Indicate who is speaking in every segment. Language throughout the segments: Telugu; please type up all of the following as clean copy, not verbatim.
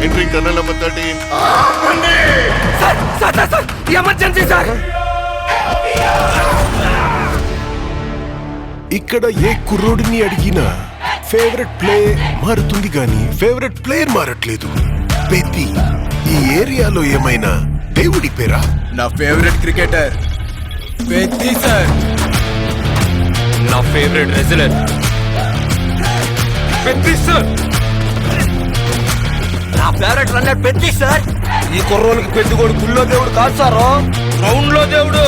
Speaker 1: Entry kernel number 13.
Speaker 2: Sir emergency sir.
Speaker 3: ఇక్కడ ఏ కుర్రోడిని అడిగినా ఫేవరెట్ ప్లే మారుతుంది గాని ఫేవరెట్ ప్లేయర్ మారట్లేదు. పెద్ది, ఈ ఏరియాలో ఏమైనా దేవుడి పేరా?
Speaker 4: నా ఫేవరెట్ క్రికెటర్ పెద్ది సార్.
Speaker 2: నా ఫేవరెట్ రెజ్లర్ పెద్ది సార్. నా ఫేవరెట్ రన్నర్ పెద్ది సార్. ఈ కుర్రోళ్ళకి పెద్దగోడు గుళ్ళో దేవుడు కాదు సార్, గ్రౌండ్ లో దేవుడు.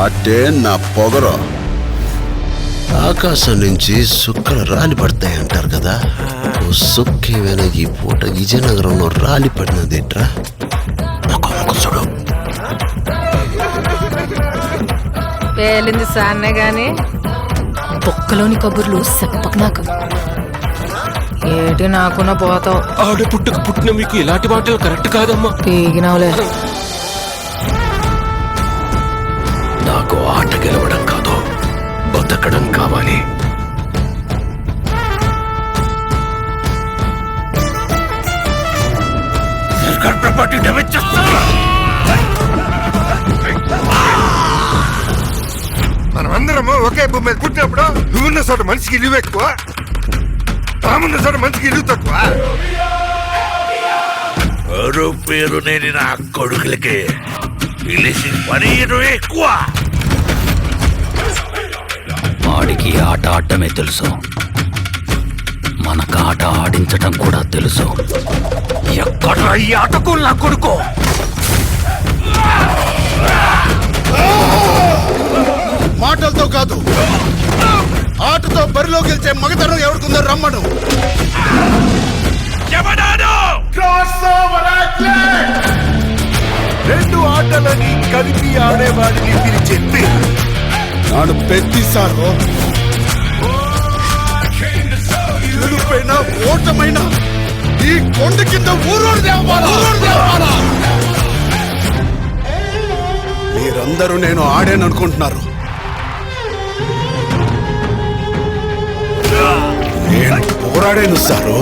Speaker 5: అంటే నా పొగరు. ఆకాశం నుంచి సుక్కలు రాలి పడతాయి అంటారు కదా, సుక్కేమైనా ఈ పూట విజయనగరంలో రాలి పడినదేట్రా? చూడు,
Speaker 6: పేలింది సాన్నే గాని బొక్కలోని కబుర్లు చెప్పక నాకు. ఏటి నాకున్న పోతావు.
Speaker 2: ఆడపుట్టుకు పుట్టిన మీకు ఇలాంటి మాటలు కరెక్ట్ కాదమ్మా.
Speaker 6: పీగినవులే.
Speaker 5: నాకు ఆట గెలవడం కాదు, బతకడం కావాలి.
Speaker 1: మనమందరము ఒకే భూమి మీద పుట్టినప్పుడు నువ్వున్న చోట మనిషికి ఇల్లు ఎక్కువ, తామున్న చోట మనిషికి ఇల్లు తక్కువ.
Speaker 5: పేరు నేను నా కొడుకులకి పిలిచి పని ఎక్కువ. వాడికి ఆట ఆడటమే తెలుసు, మనకు ఆట ఆడించటం కూడా తెలుసు. ఎక్కడ ఈ ఆటకు నా కొడుకు?
Speaker 4: మాటలతో కాదు, ఆటతో బరిలో గెలిచే మగతనం ఎవరికుందో రమ్మను.
Speaker 3: రెండు ఆటలని కలిపి ఆడేవాడిని పిలిచే పేరు
Speaker 4: నాడు పెద్ది సారు. గెలుపైనా ఓటమైనా ఈ కొండ కింద ఊరూరు దేవాలా. మీరందరూ నేను ఆడాననుకుంటున్నారు. నేను పోరాడాను సారు.